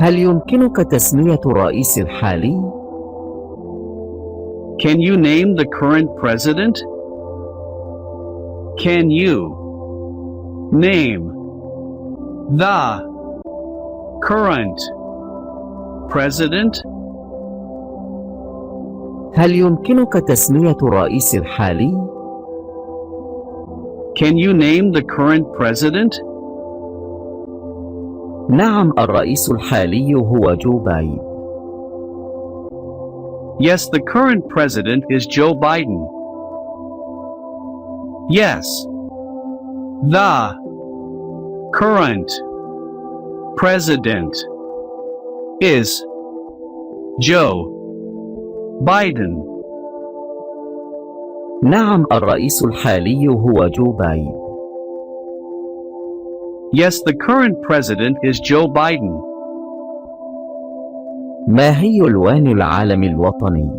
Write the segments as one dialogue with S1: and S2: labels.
S1: هل يمكنك تسمية الرئيس الحالي؟
S2: Can you name the current president? Can you name the current president?
S1: هل يمكنك تسمية الرئيس الحالي؟
S2: Can you name the current president?
S1: نعم، الرئيس الحالي هو جو بايدن.
S2: Yes, the current president is Joe Biden. Yes, the current president is Joe Biden.
S1: نعم، الرئيس الحالي هو جو بايدن.
S2: Yes, the current president is Joe Biden.
S1: ما هي ألوان العلم الوطني؟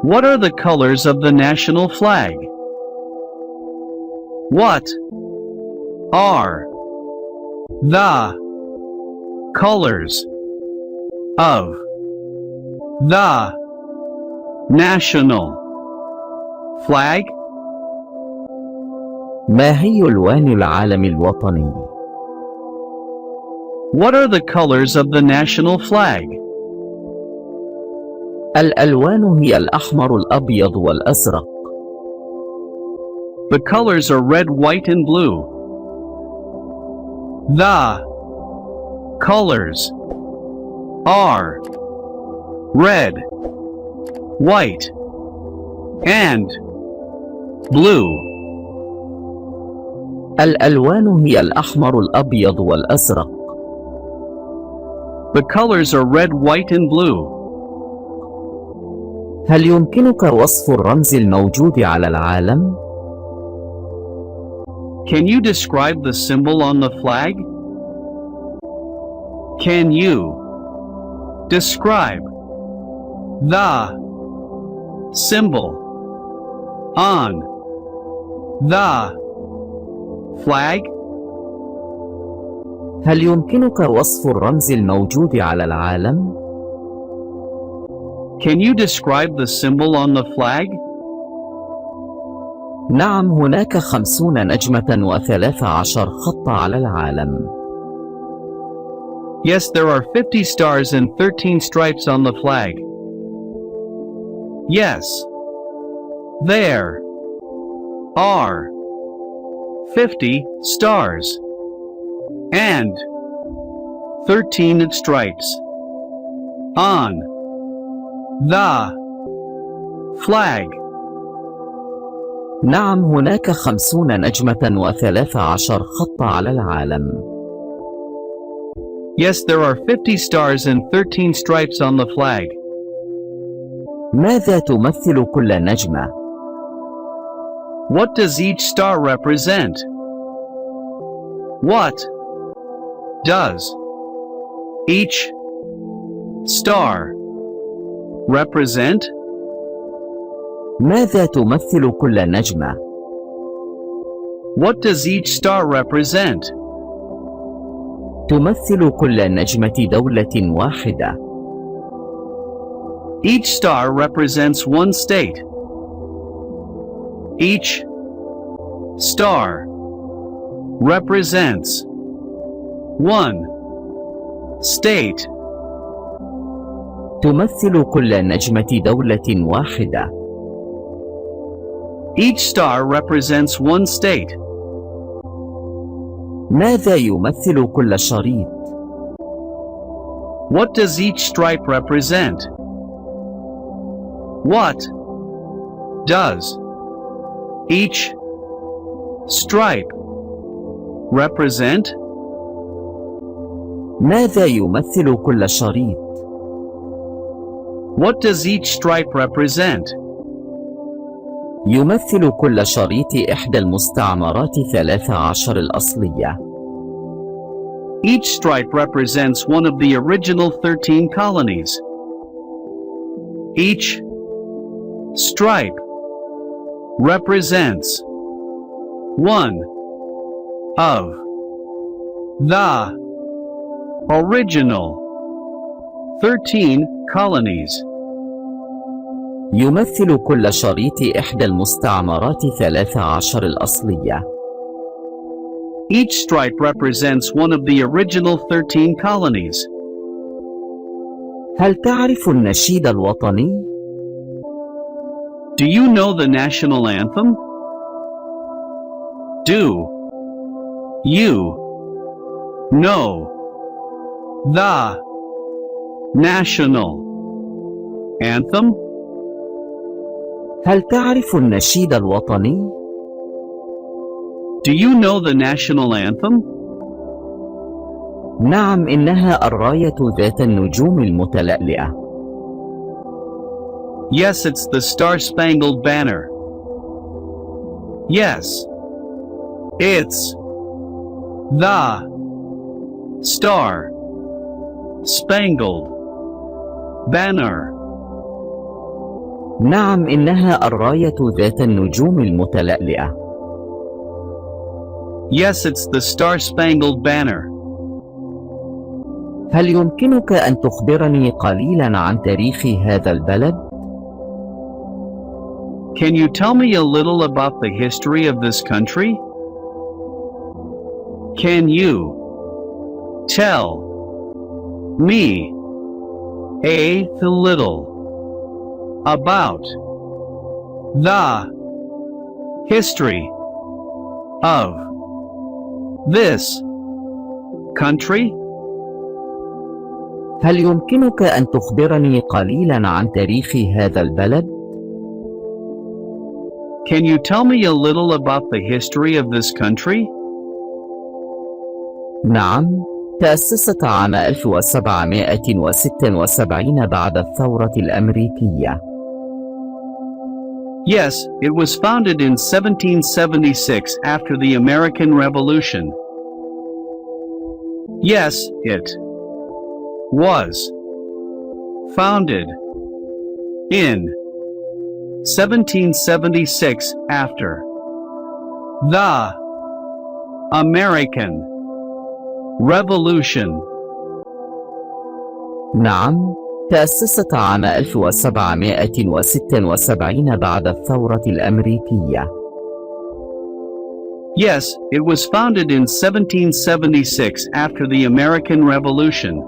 S2: What are the colors of the national flag? What are the colors of the national flag?
S1: ما هي ألوان العلم الوطني؟
S2: What are the colors of the national flag?
S1: الألوان هي الأحمر، الأبيض، والأزرق.
S2: The colors are red, white, and blue. The colors are red, white, and blue.
S1: الألوان هي الأحمر، الأبيض، والأزرق.
S2: The colors are red, white, and blue.
S1: هل يمكنك وصف الرمز الموجود على العالم؟
S2: Can you describe the symbol on the flag? Can you describe the symbol on the flag?
S1: هل يمكنك وصف الرمز الموجود على العالم؟
S2: Can you describe the symbol on the flag?
S1: نعم، هناك 50 نجمة و13 خط على العالم.
S2: Yes, there are 50 stars and 13 stripes on the flag. Yes, there are 50 stars and 13 stripes on the flag.
S1: نعم، هناك 50 نجمة و13 خط على العالم.
S2: Yes, there are 50 stars and 13 stripes on the flag.
S1: ماذا تمثل كل نجمة؟
S2: What does each star represent? What does each star represent?
S1: ماذا تمثل كل نجمة؟
S2: What does each star represent?
S1: تمثل كل نجمة دولة واحدة.
S2: Each star represents one state. Each star represents one state.
S1: تمثل كل نجمة دولة واحدة.
S2: Each star represents one state.
S1: ماذا يمثل كل شريط؟
S2: What does each stripe represent? What does each stripe represent?
S1: ماذا يمثل كل شريط؟
S2: What does each stripe represent?
S1: يمثل كل شريط إحدى المستعمرات 13 الأصلية.
S2: Each stripe represents one of the original 13 colonies. Each stripe represents one of the Original. 13 colonies.
S1: يمثل كل شريط إحدى المستعمرات 13 الأصلية.
S2: Each stripe represents one of the original 13 colonies.
S1: هل تعرف النشيد الوطني؟
S2: Do you know the national anthem? Do you know the national anthem?
S1: هل تعرف النشيد الوطني؟
S2: Do you know the national anthem?
S1: نعم، إنها الراية ذات النجوم المتلألئة.
S2: Yes, it's the Star-Spangled Banner. Yes, it's the Star-Spangled Banner.
S1: نعم، إنها الراية ذات النجوم المتلألئة.
S2: Yes, it's the Star-Spangled Banner.
S1: هل يمكنك أن تخبرني قليلاً عن تاريخ هذا البلد؟
S2: Can you tell me a little about the history of this country? Can you tell me a little about the history of this country?
S1: هل يمكنك أن تخبرني قليلاً عن تاريخ هذا البلد؟
S2: Can you tell me a little about the history of this country?
S1: نعم، تأسست عام 1776 بعد الثورة الأمريكية.
S2: Yes, it was founded in 1776 after the American Revolution. Yes, it was founded in 1776 after the American Revolution.
S1: نعم، تأسست عام 1776 بعد الثورة الأمريكية.
S2: Yes, it was founded in 1776 after the American Revolution.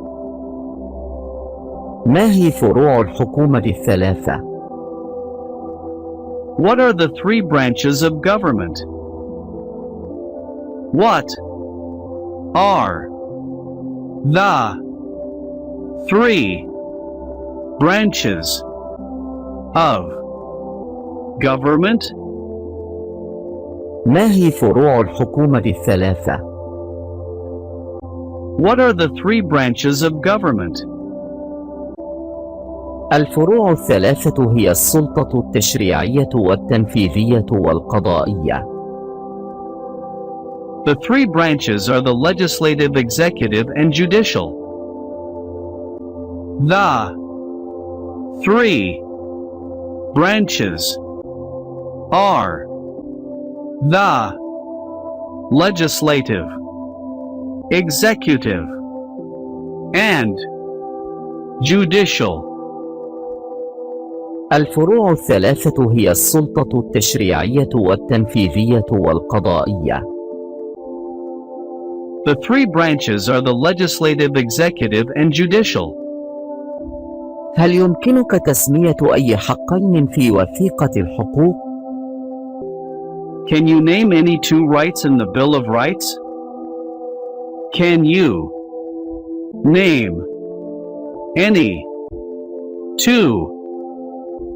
S1: ما هي فروع الحكومة الثلاثة؟
S2: What are the three branches of government? What are the three branches of government?
S1: ما هي فروع الحكومة الثلاثة؟
S2: What are the three branches of government?
S1: الفروع الثلاثة هي السلطة التشريعية والتنفيذية والقضائية.
S2: The three branches are the legislative, executive, and judicial. The three branches are the legislative, executive, and judicial.
S1: الفروع الثلاثة هي السلطة التشريعية والتنفيذية والقضائية.
S2: The three branches are the legislative, executive, and judicial.
S1: هل يمكنك تسمية أي حقين في وثيقة الحقوق؟
S2: Can you name any two rights in the Bill of Rights? Can you name any two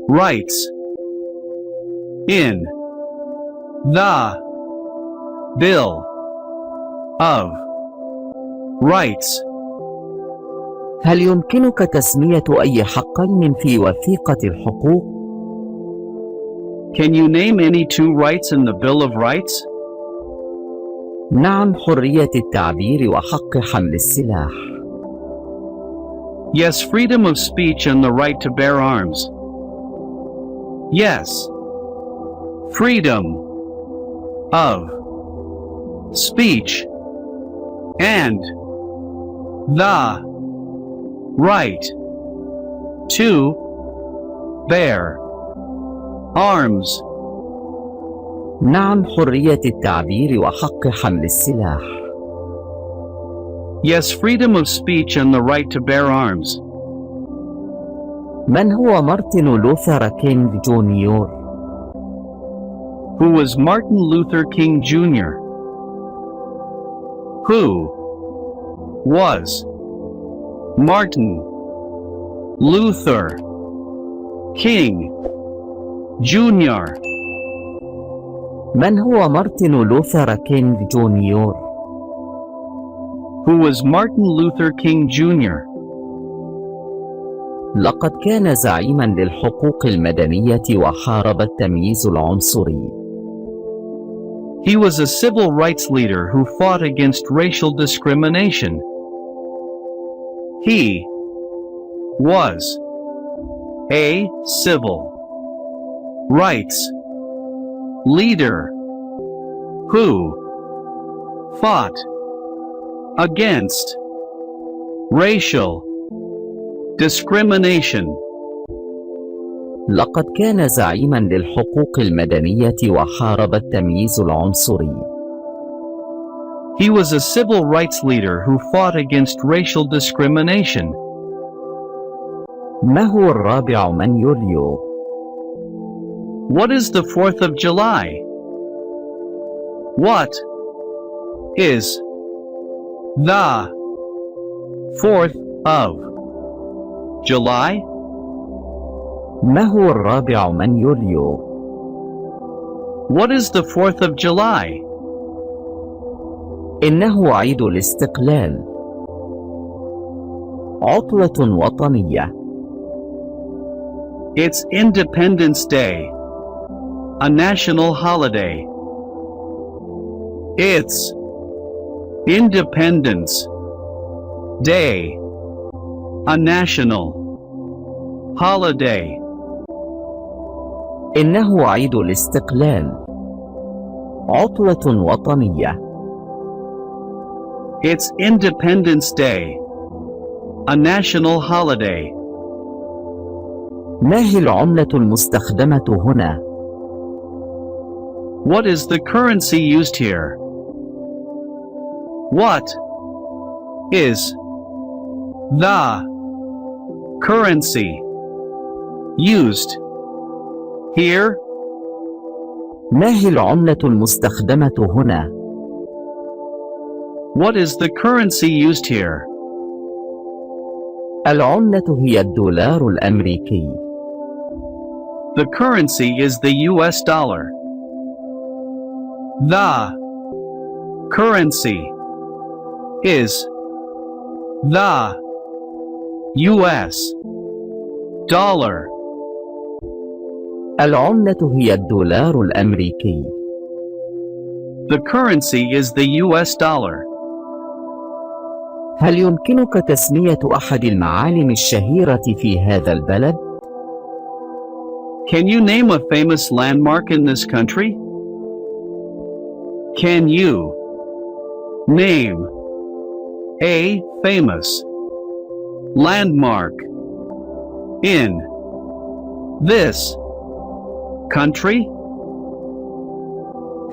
S2: rights in the Bill of Rights?
S1: هل يمكنك تسمية أي حقين في وثيقة الحقوق؟
S2: Can you name any two rights in the Bill of Rights?
S1: نعم، حرية التعبير وحق حمل السلاح.
S2: Yes, freedom of speech and the right to bear arms. Yes, freedom of speech and the right to bear arms.
S1: نعم، حرية التعبير وحق حمل السلاح.
S2: Yes, freedom of speech and the right to bear arms.
S1: من هو مارتن لوثر كينغ جونيور؟
S2: Who was Martin Luther King Jr.? Who was Martin Luther King Jr.?
S1: من هو مارتن لوثر كينغ جونيور؟
S2: Who was Martin Luther King Jr.?
S1: لقد كان زعيماً للحقوق المدنية وحارب التمييز العنصري.
S2: He was a civil rights leader who fought against racial discrimination. He was a civil rights leader who fought against racial discrimination.
S1: لقد كان زعيماً للحقوق المدنية وحارب التمييز العنصري.
S2: He was a civil rights leader who fought against racial discrimination.
S1: ما هو الرابع من يوليو؟
S2: What is the 4th of July? What is the 4th of July?
S1: ما هو الرابع من يوليو؟
S2: What is the 4th of July?
S1: إنه عيد الاستقلال. عطلة وطنية.
S2: It's Independence Day, a national holiday. It's Independence Day, a national holiday.
S1: إنه عيد الاستقلال. عطلة وطنية.
S2: It's Independence Day, a national holiday.
S1: ما هي العملة المستخدمة هنا؟
S2: What is the currency used here? What is the currency used here?
S1: ما هي العملة المستخدمة هنا؟
S2: What is the currency used here?
S1: العملة هي الدولار الأمريكي.
S2: The currency is the US dollar. The currency is the US dollar.
S1: العملة هي الدولار الأمريكي.
S2: The currency is the US dollar.
S1: هل يمكنك تسمية أحد المعالم الشهيرة في هذا البلد؟
S2: Can you name a famous landmark in this country? Can you name a famous landmark in this country?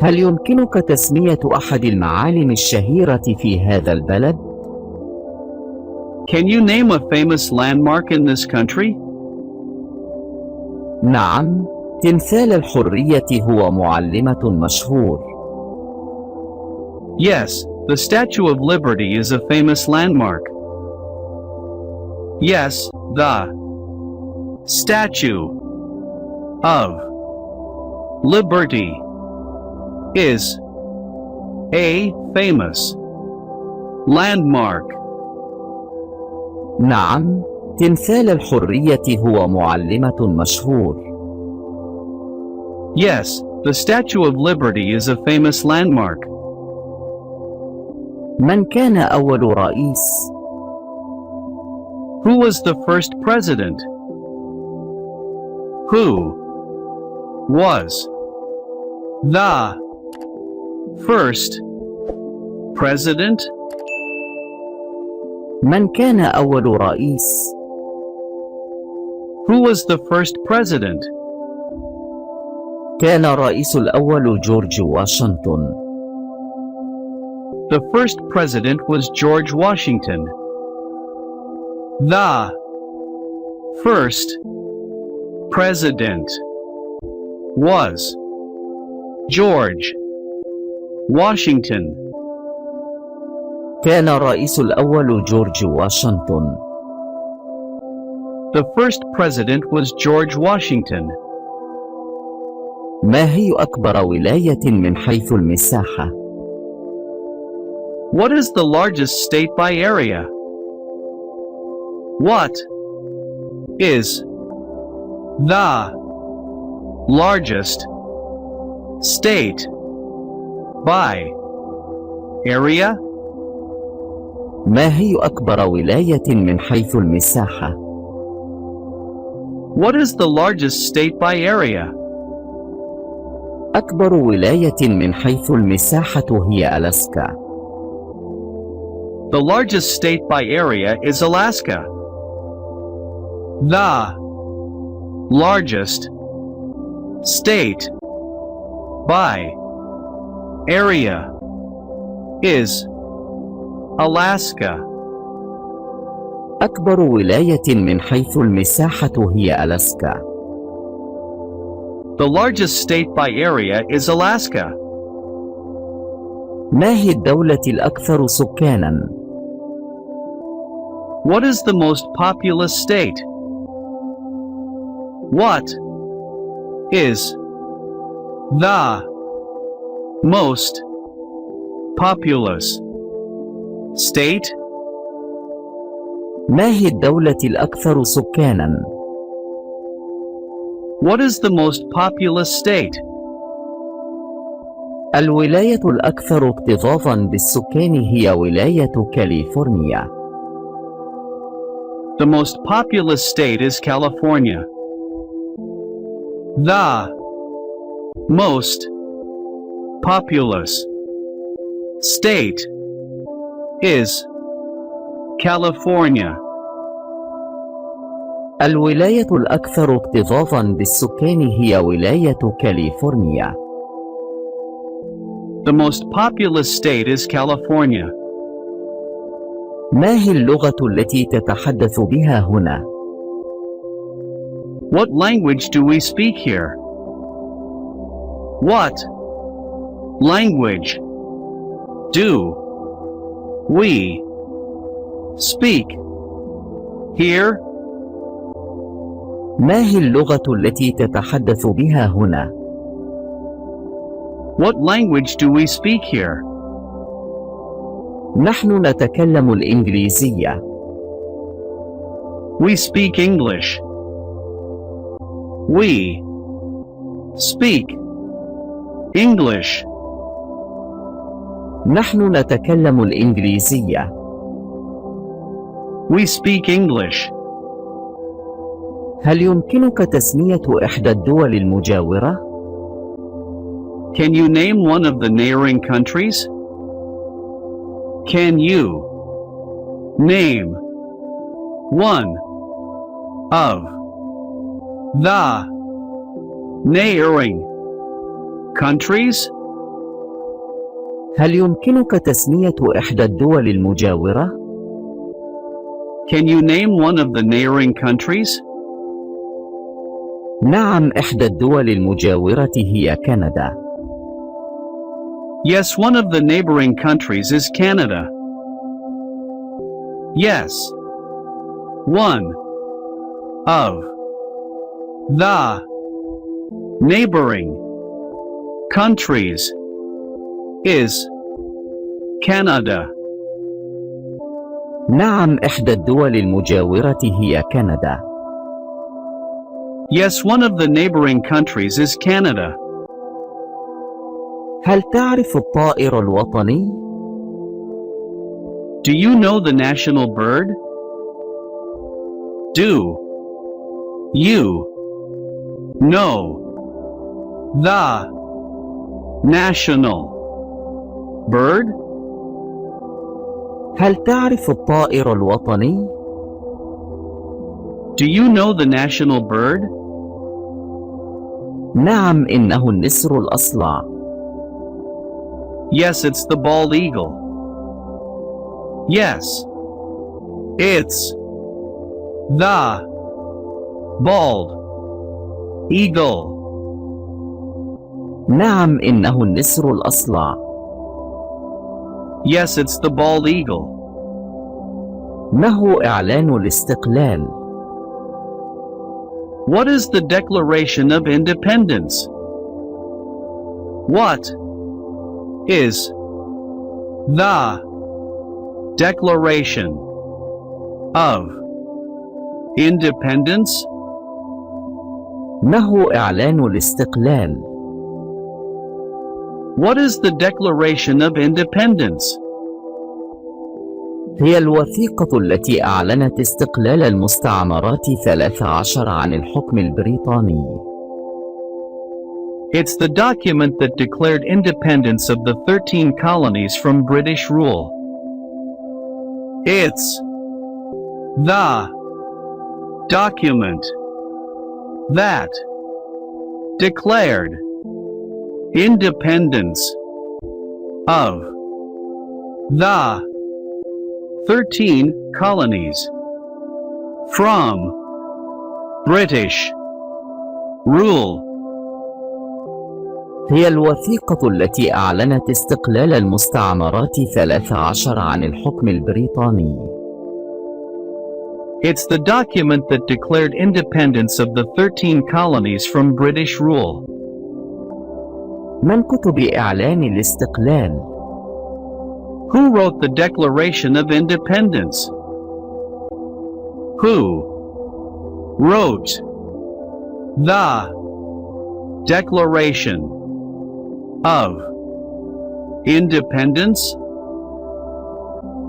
S1: هل يمكنك تسمية أحد المعالم الشهيرة في هذا البلد؟
S2: Can you name a famous landmark in this country?
S1: نعم، تمثال الحرية هو معلمة مشهور.
S2: Yes, the Statue of Liberty is a famous landmark. Yes, the Statue of Liberty is a famous landmark.
S1: نعم، تمثال الحرية هو معلمة مشهور.
S2: Yes, the Statue of Liberty is a famous landmark.
S1: من كان أول رئيس؟
S2: Who was the first president? Who was the first president?
S1: من كان أول رئيس؟
S2: Who was the first president?
S1: كان الرئيس الأول جورج واشنطن.
S2: The first president was George Washington. The first president was George Washington.
S1: كان الرئيس الأول جورج واشنطن.
S2: The first president was George Washington.
S1: ما هي أكبر ولاية من حيث المساحة؟
S2: What is the largest state by area? What is the largest state by area?
S1: ما هي أكبر ولاية من حيث المساحة؟
S2: What is the largest state by area?
S1: أكبر ولاية من حيث المساحة هي ألاسكا.
S2: The largest state by area is Alaska. The largest state by area is Alaska.
S1: أكبر ولاية من حيث المساحة هي ألاسكا.
S2: The largest state by area is Alaska.
S1: ما هي الدولة الأكثر سكاناً؟
S2: What is the most populous state? What is the most populous state?
S1: ما هي الدولة الأكثر سكاناً؟
S2: What is the most populous state?
S1: الولاية الأكثر اكتظاظاً بالسكان هي ولاية كاليفورنيا.
S2: The most populous state is California. The most populous state is California.
S1: الولاية الأكثر اكتظاظاً بالسكان هي ولاية كاليفورنيا.
S2: The most populous state is California.
S1: ما هي اللغة التي تتحدث بها هنا؟
S2: What language do we speak here? What language do we speak here?
S1: ما هي اللغة التي تتحدث بها هنا؟
S2: What language do we speak here?
S1: نحن نتكلم الإنجليزية.
S2: We speak English. We speak English.
S1: نحن نتكلم الإنجليزية.
S2: We speak English.
S1: هل يمكنك تسمية إحدى الدول المجاورة؟
S2: Can you name one of the neighboring countries? Can you name one of the neighboring countries?
S1: هل يمكنك تسمية إحدى الدول المجاورة؟
S2: Can you name one of the neighboring countries?
S1: نعم، إحدى الدول المجاورة هي كندا.
S2: Yes, one of the neighboring countries is Canada. Yes, one of the neighboring countries is Canada.
S1: نعم، إحدى الدول المجاورة هي كندا.
S2: Yes, one of the neighboring countries is Canada.
S1: هل تعرف الطائر الوطني؟
S2: Do you know the national bird? Do you know the national bird?
S1: هل تعرف الطائر الوطني؟
S2: Do you know the national bird?
S1: نعم، إنه النسر الأصلع.
S2: Yes, it's the bald eagle. Yes, it's the bald eagle.
S1: نعم، إنه النسر الأصلع.
S2: Yes, it's the bald eagle.
S1: ما هو إعلان الاستقلال؟
S2: What is the Declaration of Independence? What is the Declaration of Independence?
S1: ما هو إعلان الاستقلال؟
S2: What is the Declaration of Independence?
S1: هي الوثيقة التي أعلنت استقلال المستعمرات 13 عن الحكم البريطاني.
S2: It's the document that declared independence of the 13 colonies from British rule. It's the document that declared independence of the 13 colonies from British rule.
S1: هي الوثيقة التي أعلنت استقلال المستعمرات 13 عن الحكم البريطاني.
S2: It's the document that declared independence of the 13 colonies from British rule.
S1: من كتب إعلان الاستقلال؟
S2: Who wrote the Declaration of Independence? Who wrote the Declaration of Independence?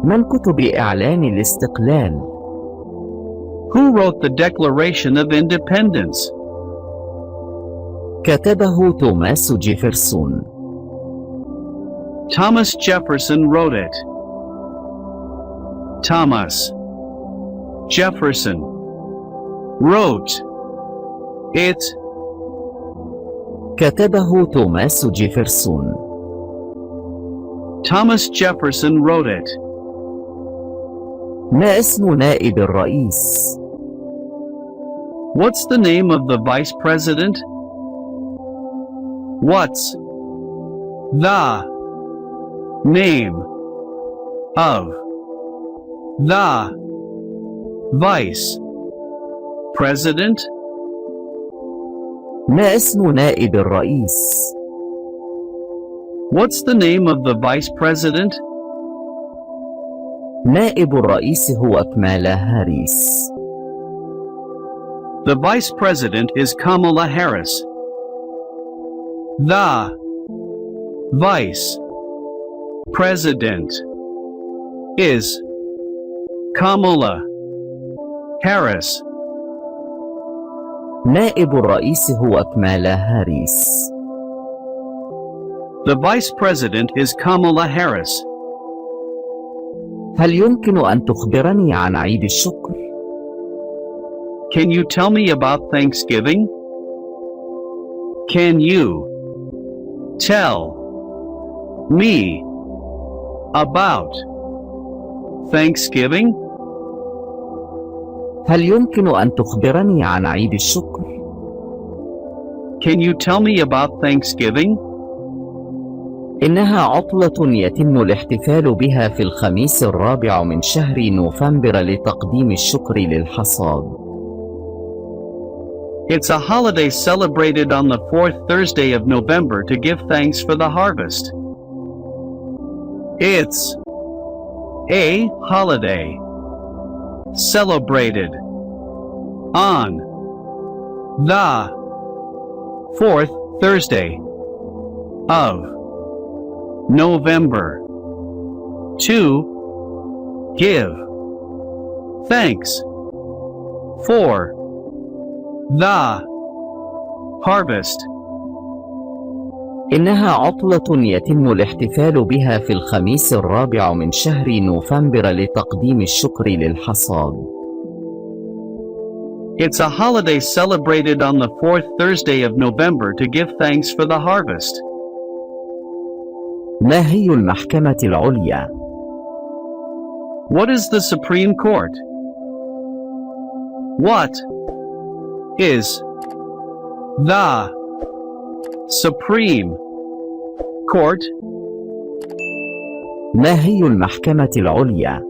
S1: من كتب إعلان الاستقلال؟
S2: Who wrote the Declaration of Independence?
S1: كتبه توماس جيفرسون.
S2: Thomas Jefferson wrote it. Thomas Jefferson wrote it.
S1: كتبه توماس جيفرسون.
S2: Thomas Jefferson wrote it.
S1: ما اسم نائب الرئيس؟
S2: What's the name of the vice president? What's the name of the vice president?
S1: ما اسم نائب الرئيس؟
S2: What's the name of the vice president?
S1: نائب الرئيس هو كمالا هاريس.
S2: The vice president is Kamala Harris. The vice president is Kamala Harris.
S1: نائب الرئيس هو كمالا هاريس.
S2: The vice president is Kamala Harris.
S1: هل يمكن أن تخبرني عن عيد الشكر؟
S2: Can you tell me about Thanksgiving? Can you tell me about Thanksgiving?
S1: هل يمكن أن تخبرني عن عيد الشكر؟
S2: Can you tell me about Thanksgiving?
S1: إنها عطلة يتم الاحتفال بها في الخميس الرابع من شهر نوفمبر لتقديم الشكر للحصاد.
S2: It's a holiday celebrated on the fourth Thursday of November to give thanks for the harvest. It's a holiday celebrated on the fourth Thursday of November to give thanks for the harvest.
S1: إنها عطلة يتم الاحتفال بها في الخميس الرابع من شهر نوفمبر لتقديم الشكر للحصاد.
S2: It's a holiday celebrated on the fourth Thursday of November to give thanks for the harvest.
S1: ما هي المحكمة العليا؟
S2: What is the Supreme Court? What is the Supreme Court?
S1: ما هي المحكمة العليا؟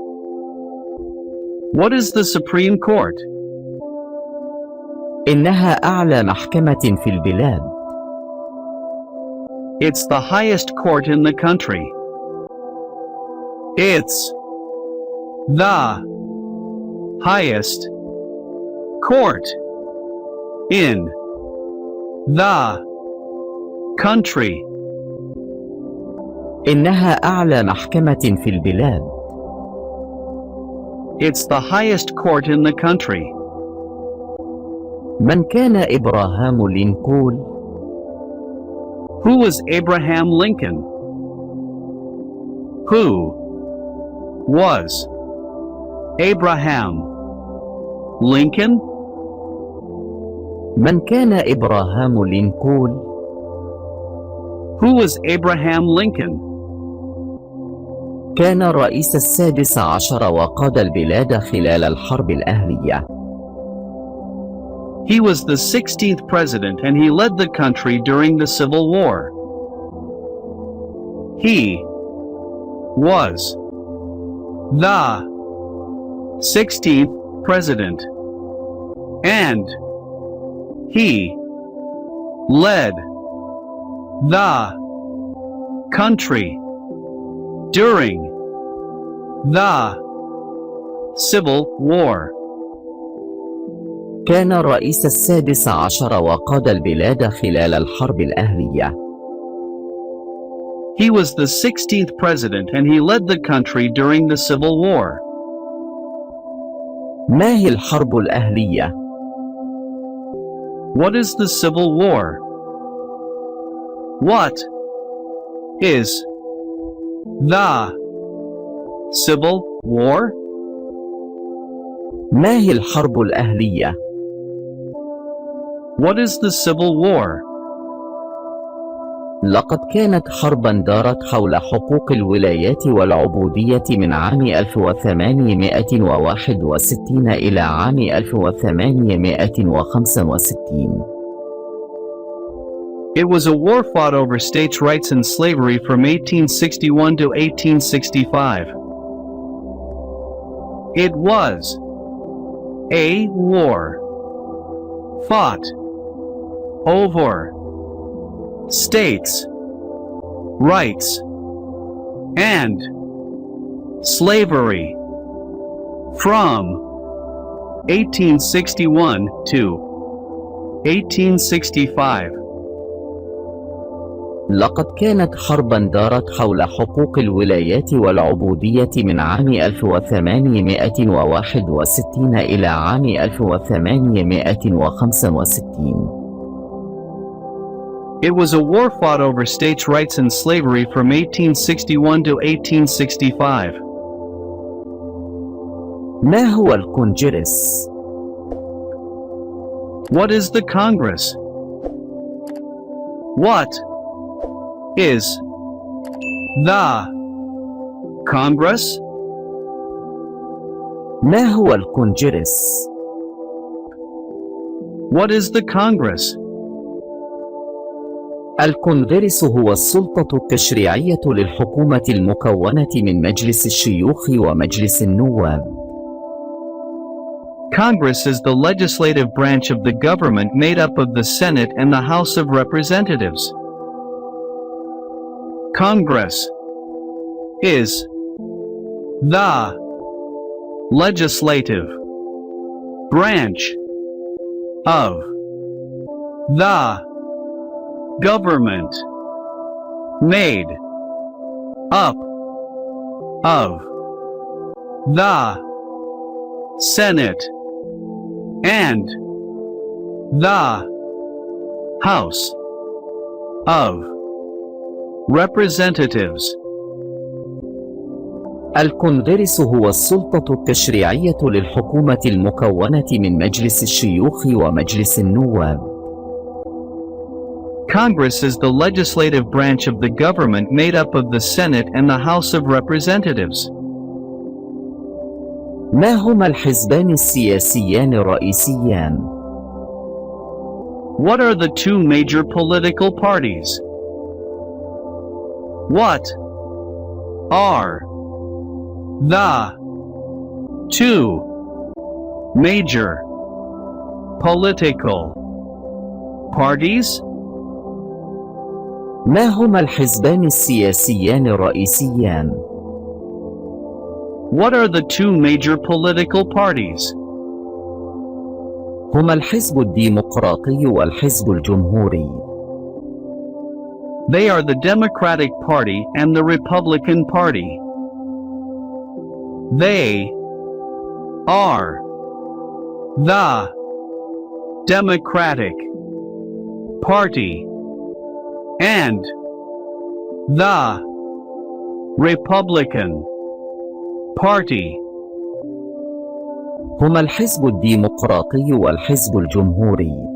S2: What is the Supreme Court?
S1: إنها أعلى محكمة في البلاد.
S2: It's the highest court in the country. It's the highest court in the country.
S1: إنها أعلى محكمة في البلاد.
S2: It's the highest court in the country.
S1: من كان إبراهام لينكولن؟
S2: Who was Abraham Lincoln? Who was Abraham Lincoln?
S1: من كان إبراهام لينكولن؟
S2: Who was Abraham Lincoln?
S1: كان الرئيس السادس عشر وقاد البلاد خلال الحرب الأهلية.
S2: He was the 16th president and he led the country during the Civil War. He was the 16th president and he led the country during the Civil War.
S1: كان الرئيس السادس عشر وقاد البلاد خلال الحرب الأهلية.
S2: He was the 16th president and he led the country during the Civil War.
S1: ما هي الحرب الأهلية؟
S2: What is the Civil War? What is the Civil War?
S1: ما هي الحرب الأهلية؟
S2: What is the Civil War?
S1: لقد كانت حربا دارت حول حقوق الولايات والعبودية من عام 1861 إلى عام 1865.
S2: It was a war fought over states' rights and slavery from 1861 to 1865. It was a war fought over states' rights and slavery from 1861 to 1865.
S1: لقد كانت حربا دارت حول حقوق الولايات والعبودية من عام 1861 إلى عام 1865.
S2: It was a war fought over states' rights and slavery from 1861 to 1865.
S1: ما هو الكونجرس؟
S2: What is the Congress? What is the Congress?
S1: ما هو الكونجرس؟
S2: What is the Congress?
S1: الكونغرس هو السلطة التشريعية للحكومة المكونة من مجلس الشيوخ ومجلس النواب.
S2: Congress is the legislative branch of the government made up of the Senate and the House of Representatives. Congress is the legislative branch of the government made up of the Senate and the House of Representatives.
S1: الكونغرس هو السلطة التشريعية للحكومة المكونة من مجلس الشيوخ ومجلس النواب.
S2: Congress is the legislative branch of the government made up of the Senate and the House of Representatives.
S1: ما هما الحزبان السياسيان الرئيسيان؟
S2: What are the two major political parties? What are the two major political parties?
S1: ما هما الحزبان السياسيان الرئيسيان؟
S2: What are the two major political parties?
S1: هما الحزب الديمقراطي والحزب الجمهوري.
S2: They are the Democratic Party and the Republican Party. They are the Democratic Party and the Republican Party.
S1: هما الحزب الديمقراطي والحزب الجمهوري.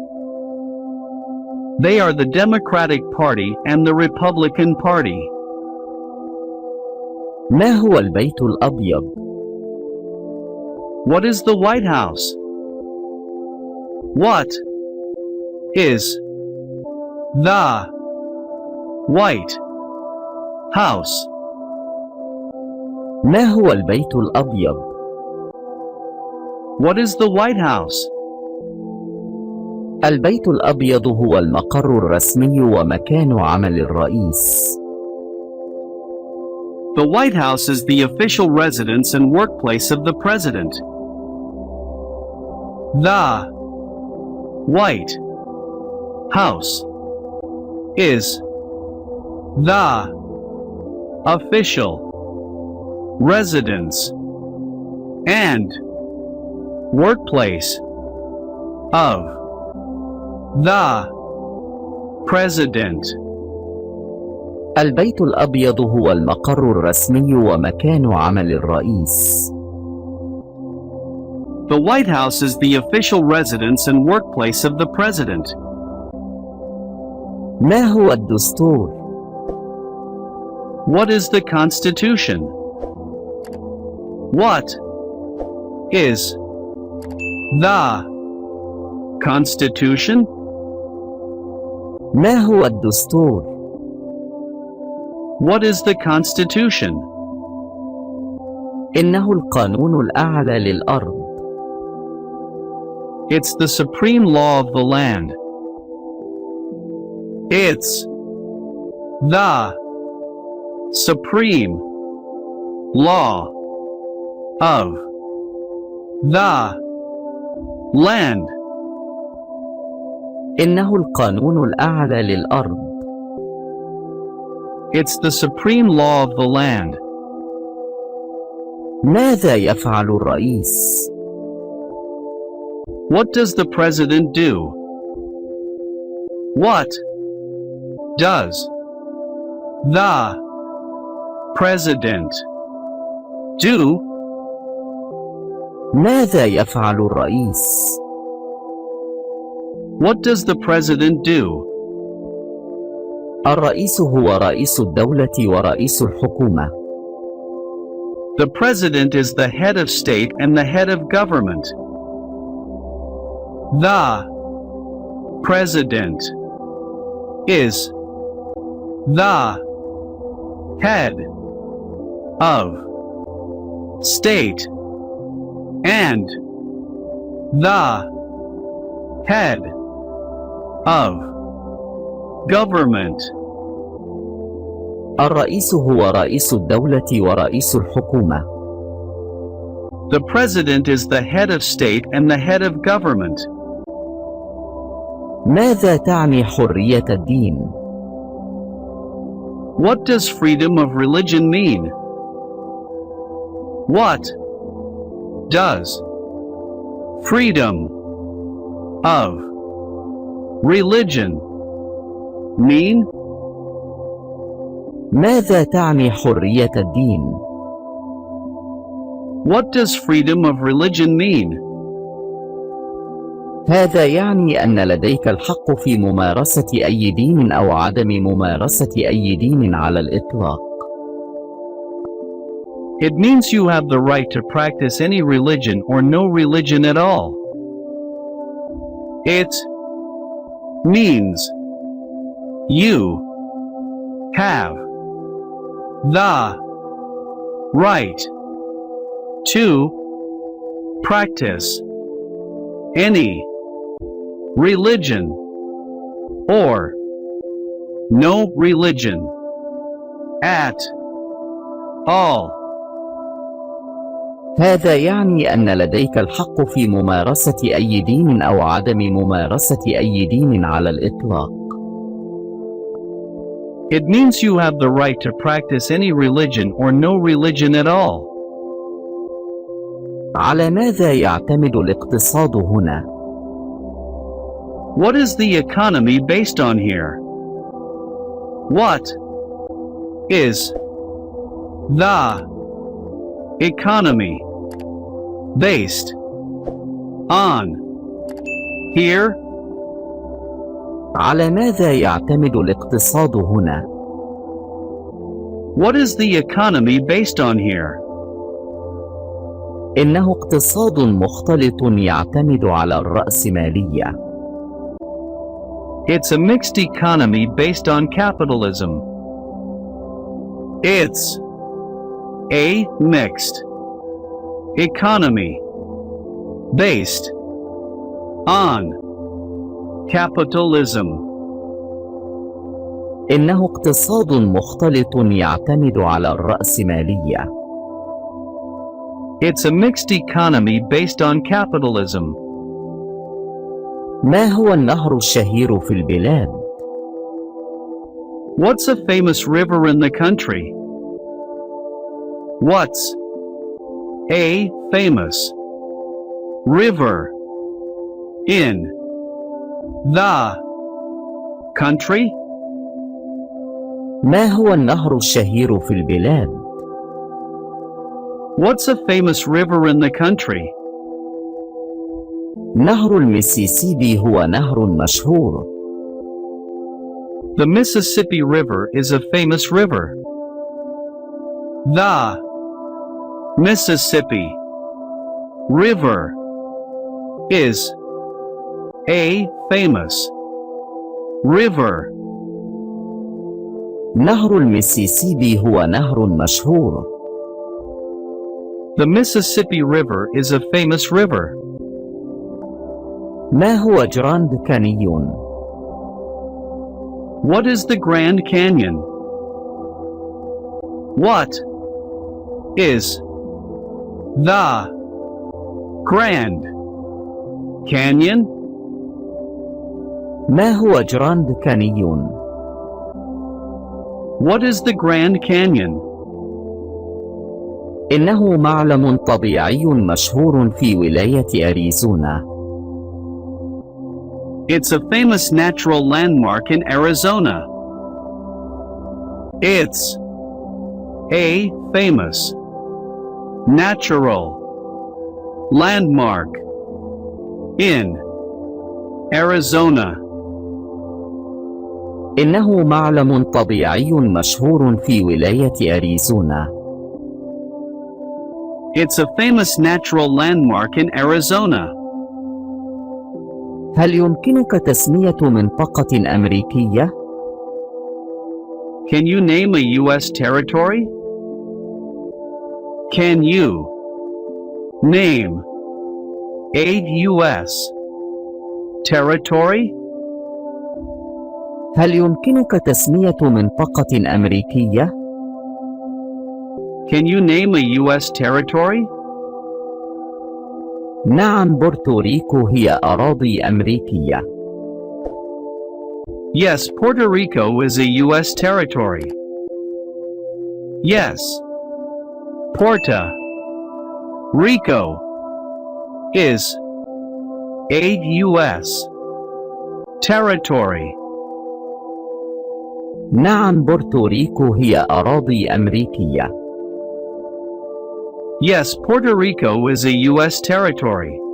S2: They are the Democratic Party and the Republican Party.
S1: ما هو البيت الأبيض؟
S2: What is the White House? What is the White House?
S1: ما هو البيت الأبيض؟
S2: What is the White House?
S1: البيت الأبيض هو المقر الرسمي ومكان عمل الرئيس.
S2: The White House is the official residence and workplace of the president. The White House is the official residence and workplace of the president.
S1: البيت الأبيض هو المقر الرسمي ومكان عمل الرئيس.
S2: The White House is the official residence and workplace of the president.
S1: ما هو الدستور؟
S2: What is the Constitution? What is the Constitution?
S1: ما هو الدستور؟
S2: What is the Constitution?
S1: إنه القانون الأعلى للأرض.
S2: It's the supreme law of the land. It's the supreme law of the land.
S1: إنه القانون الأعلى للأرض.
S2: It's the supreme law of the land.
S1: ماذا يفعل الرئيس؟
S2: What does the president do? What does the president do?
S1: ماذا يفعل الرئيس؟
S2: What does the president do?
S1: الرئيس هو رئيس الدولة ورئيس الحكومة.
S2: The president is the head of state and the head of government. The president is the head of state and the head of government.
S1: الرئيس هو رئيس الدولة ورئيس الحكومة.
S2: The president is the head of state and the head of government.
S1: ماذا تعني حرية الدين؟
S2: What does freedom of religion mean? What does freedom of religion mean?
S1: ماذا تعني حرية الدين؟
S2: What does freedom of religion mean?
S1: هذا يعني أن لديك الحق في ممارسة أي دين أو عدم ممارسة أي دين على الإطلاق.
S2: It means you have the right to practice any religion or no religion at all. It means you have the right to practice any religion or no religion at all.
S1: هذا يعني أن لديك الحق في ممارسة أي دين أو عدم ممارسة أي دين على الإطلاق.
S2: It means you have the right to practice any religion or no religion at all.
S1: على ماذا يعتمد الاقتصاد هنا؟
S2: What is the economy based on here? What is the economy based on here?
S1: على ماذا يعتمد الاقتصاد هنا؟
S2: What is the economy based on here?
S1: إنه اقتصاد مختلط يعتمد على الرأسمالية.
S2: It's a mixed economy based on capitalism. It's a mixed economy based on capitalism.
S1: إنه اقتصاد مختلط يعتمد على الرأسمالية.
S2: It's a mixed economy based on capitalism.
S1: ما هو النهر الشهير في البلاد؟
S2: What's a famous river in the country? What's a famous river in the country?
S1: ما هو النهر الشهير في البلاد؟
S2: What's a famous river in the country?
S1: نهر الميسيسيبي هو نهر مشهور.
S2: The Mississippi River is a famous river. The Mississippi River is a famous river.
S1: نهر الميسيسيبي هو نهر مشهور.
S2: The Mississippi River is a famous river.
S1: ما هو جراند كانيون؟
S2: What is the Grand Canyon? What is the Grand Canyon?
S1: ما هو جراند كانيون؟
S2: What is the Grand Canyon?
S1: إنه معلم طبيعي مشهور في ولاية أريزونا.
S2: It's a famous natural landmark in Arizona. It's a famous natural landmark in Arizona.
S1: إنه معلم طبيعي مشهور في ولاية أريزونا.
S2: It's a famous natural landmark in Arizona.
S1: هل يمكنك تسمية منطقة أمريكية؟
S2: Can you name a U.S. territory? Can you name a U.S. territory?
S1: هل يمكنك تسمية منطقة أمريكية؟
S2: Can you name a U.S. territory?
S1: نعم، بورتوريكو هي أراضي أمريكية.
S2: Yes, Puerto Rico is a U.S. territory. Yes, Puerto Rico is a U.S. territory.
S1: نعم، بورتوريكو هي أراضي أمريكية.
S2: Yes, Puerto Rico is a U.S. territory.